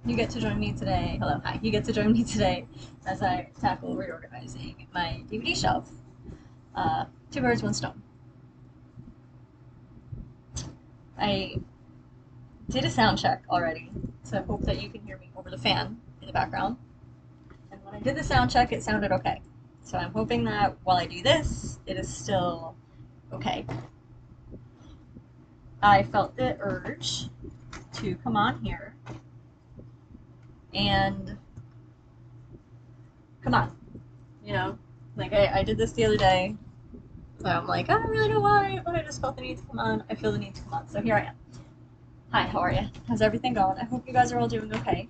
You get to join me today. Hello, hi. You get to join me today as I tackle reorganizing my DVD shelf. Two birds, one stone. I did a sound check already, so I hope that you can hear me over the fan in the background. And when I did the sound check, it sounded okay. So I'm hoping that while I do this, it is still okay. I felt the urge to come on here and come on. You know, like I did this the other day. So I'm like, I don't really know why, but I just felt the need to come on. I feel the need to come on. So here I am. Hi, how are you? How's everything going? I hope you guys are all doing okay.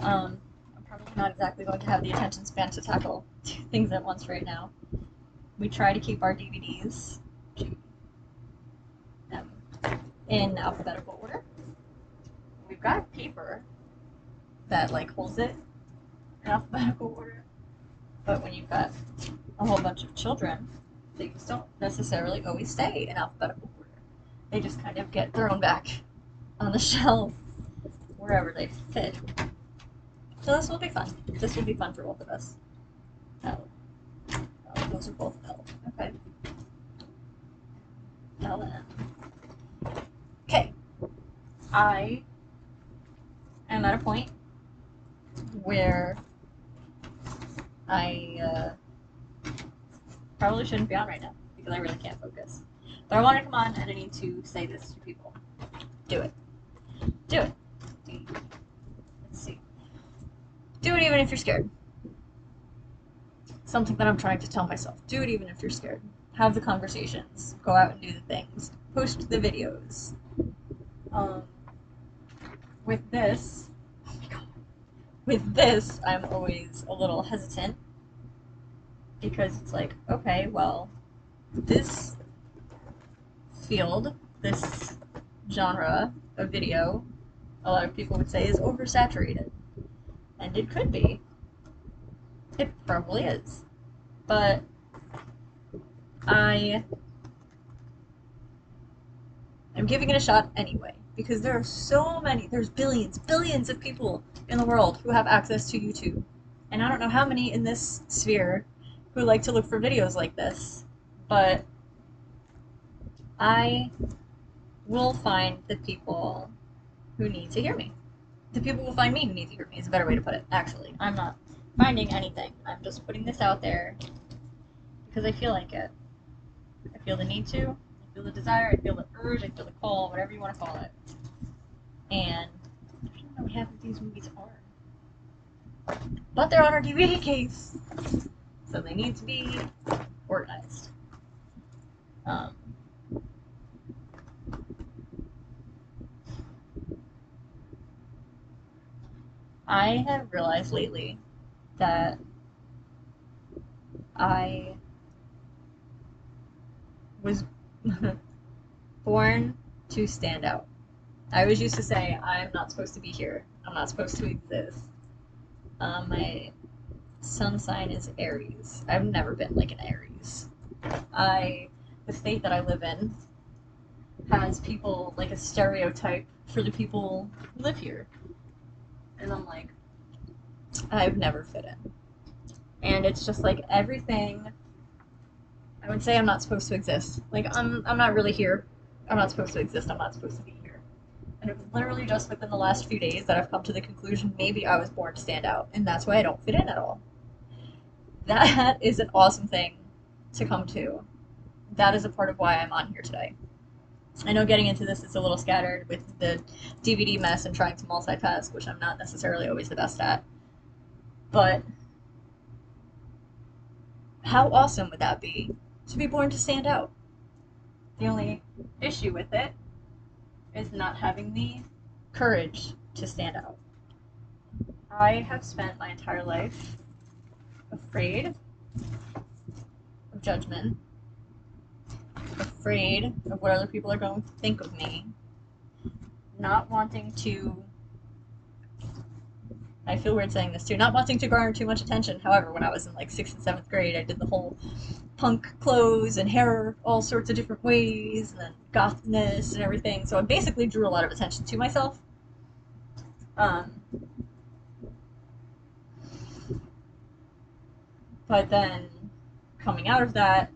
I'm probably not exactly going to have the attention span to tackle two things at once right now. We try to keep our DVDs in alphabetical order. We've got paper that like holds it in alphabetical order, but when you've got a whole bunch of children, things don't necessarily always stay in alphabetical order. They just kind of get thrown back on the shelf wherever they fit. So this will be fun. This will be fun for both of us. L. Oh, those are both L. Okay. L and M. Okay. I am at a point where I probably shouldn't be on right now because I really can't focus. But I want to come on and I need to say this to people. Do it. Do it. Let's see. Do it even if you're scared. Something that I'm trying to tell myself. Do it even if you're scared. Have the conversations. Go out and do the things. Post the videos. Um, with this, oh my god. With this, I'm always a little hesitant because it's like, okay, well, this field, this genre of video, a lot of people would say is oversaturated. And it could be. It probably is. But I am giving it a shot anyway. Because there are so many, there's billions of people in the world who have access to YouTube. And I don't know how many in this sphere who like to look for videos like this. But I will find the people who need to hear me. The people will find me who need to hear me is a better way to put it, actually. I'm not finding anything. I'm just putting this out there because I feel like it. I feel the need to. I feel the desire. I feel the urge. I feel the call, whatever you want to call it. And I don't know what half of these movies are. But they're on our DVD case. So they need to be organized. I have realized lately that I was born to stand out. I always used to say, I'm not supposed to be here. I'm not supposed to exist. My sun sign is Aries. I've never been like an Aries. The state that I live in has people like a stereotype for the people who live here. And I'm like, I've never fit in. And it's just like everything. I would say I'm not supposed to exist. Like I'm not really here. I'm not supposed to exist. I'm not supposed to be here. And it was literally just within the last few days that I've come to the conclusion maybe I was born to stand out, and that's why I don't fit in at all. That is an awesome thing to come to. That is a part of why I'm on here today. I know getting into this is a little scattered with the DVD mess and trying to multitask, which I'm not necessarily always the best at. But how awesome would that be to be born to stand out? The only issue with it is not having the courage to stand out. I have spent my entire life afraid of judgment, afraid of what other people are going to think of me, not wanting to. I feel weird saying this too, not wanting to garner too much attention. However, when I was in like 6th and 7th grade, I did the whole punk clothes and hair all sorts of different ways, and then gothness and everything. So I basically drew a lot of attention to myself. Um, but then coming out of that,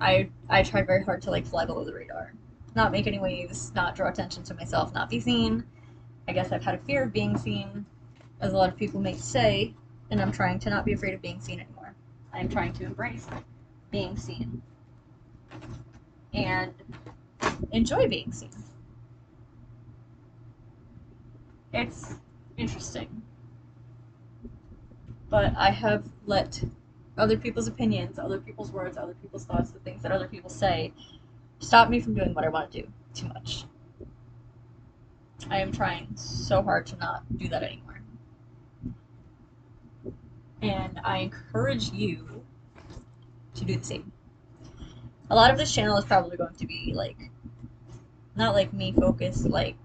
I tried very hard to like fly below the radar, not make any waves, not draw attention to myself, not be seen. I guess I've had a fear of being seen, as a lot of people may say, and I'm trying to not be afraid of being seen anymore. I'm trying to embrace being seen and enjoy being seen. It's interesting, but I have let other people's opinions, other people's words, other people's thoughts, the things that other people say, stop me from doing what I want to do too much. I am trying so hard to not do that anymore. And I encourage you to do the same. A lot of this channel is probably going to be like, not like me focused, like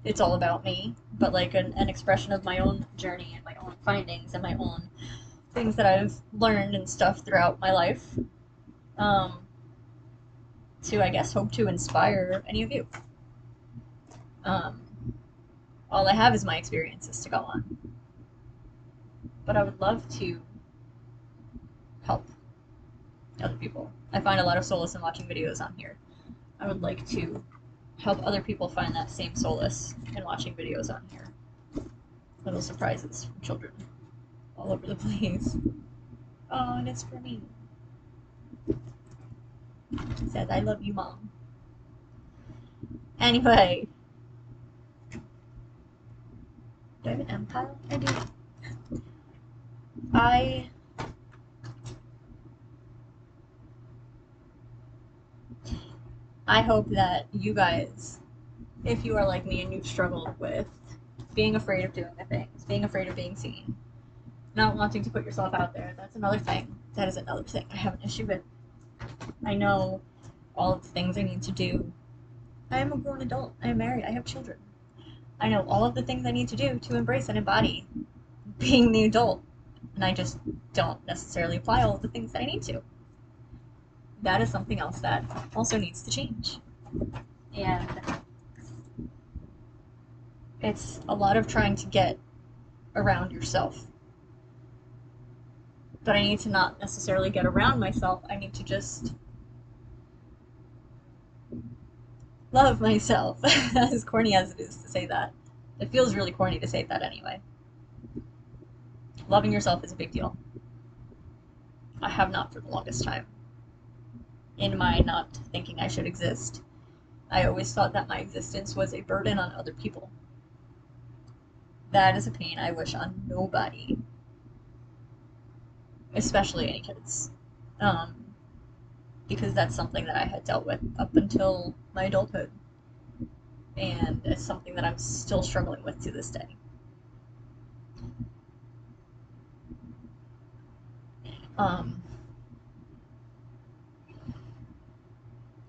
it's all about me, but like an expression of my own journey and my own findings and my own things that I've learned and stuff throughout my life. To, I guess, hope to inspire any of you. Um, all I have is my experiences to go on. But I would love to help other people. I find a lot of solace in watching videos on here. I would like to help other people find that same solace in watching videos on here. Little surprises from children all over the place. Oh, and it's for me. It says, I love you, Mom. Anyway. Do I have an M pile? I do. I hope that you guys, if you are like me and you've struggled with being afraid of doing the things, being afraid of being seen, not wanting to put yourself out there, that's another thing. That is another thing I have an issue with. I know all of the things I need to do. I am a grown adult. I am married. I have children. I know all of the things I need to do to embrace and embody being the adult. And I just don't necessarily apply all of the things that I need to. That is something else that also needs to change. And it's a lot of trying to get around yourself. But I need to not necessarily get around myself. I need to just love myself. As corny as it is to say that. It feels really corny to say that anyway. Loving yourself is a big deal. I have not for the longest time. In my not thinking I should exist, I always thought that my existence was a burden on other people. That is a pain I wish on nobody, especially any kids, because that's something that I had dealt with up until my adulthood, and it's something that I'm still struggling with to this day.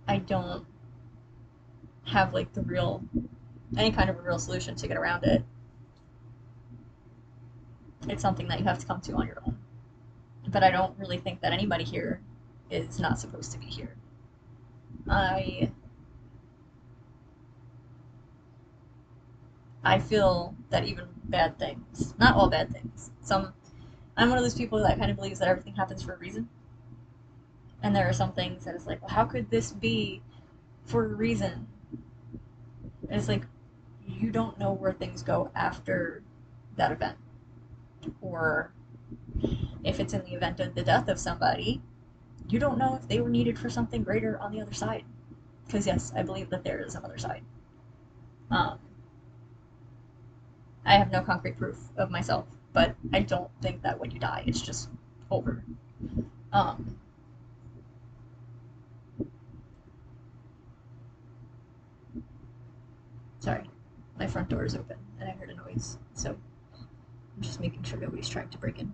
I don't have like any kind of a real solution to get around it. It's something that you have to come to on your own. But I don't really think that anybody here is not supposed to be here. I feel that even bad things, not all bad things, I'm one of those people that kind of believes that everything happens for a reason. And there are some things that it's like, well, how could this be for a reason? And it's like, you don't know where things go after that event. Or if it's in the event of the death of somebody, you don't know if they were needed for something greater on the other side. Because yes, I believe that there is another side. I have no concrete proof of myself, but I don't think that when you die, it's just over. Sorry, my front door is open and I heard a noise, so I'm just making sure nobody's trying to break in.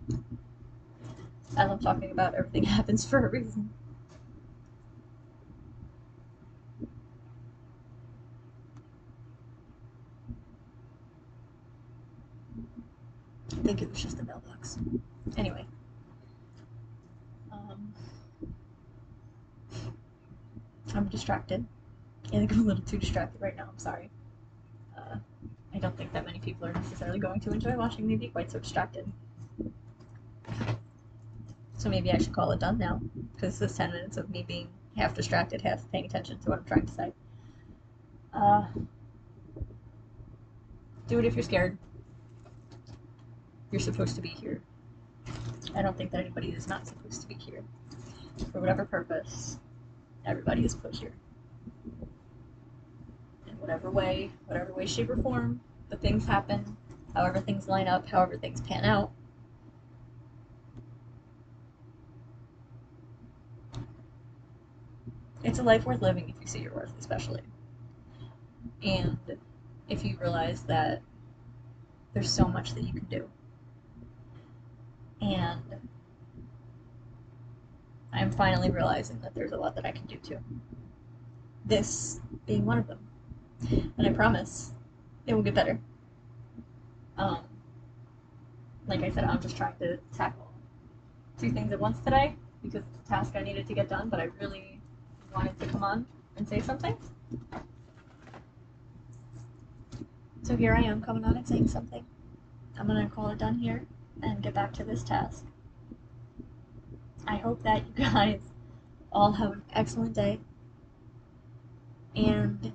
As I'm talking about, everything happens for a reason. I think it was just the mailbox. Anyway. I'm distracted. I think I'm a little too distracted right now. I'm sorry. I don't think that many people are necessarily going to enjoy watching me be quite so distracted. So maybe I should call it done now, because this 10 minutes of me being half distracted, half paying attention to what I'm trying to say. Do it if you're scared. You're supposed to be here. I don't think that anybody is not supposed to be here. For whatever purpose, everybody is put here. In whatever way, shape, or form, the things happen, however things line up, however things pan out. It's a life worth living if you see your worth, especially. And if you realize that there's so much that you can do. And I'm finally realizing that there's a lot that I can do too. This being one of them. And I promise it will get better. Like I said, I'm just trying to tackle 2 things at once today because it's a task I needed to get done, but I really wanted to come on and say something. So here I am coming on and saying something. I'm gonna call it done here and get back to this task. I hope that you guys all have an excellent day and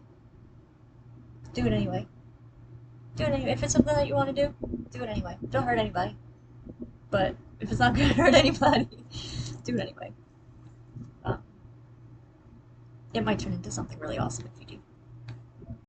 do it anyway. Do it anyway. If it's something that you want to do it anyway. Don't hurt anybody. But if it's not gonna hurt anybody, do it anyway. It might turn into something really awesome if you do.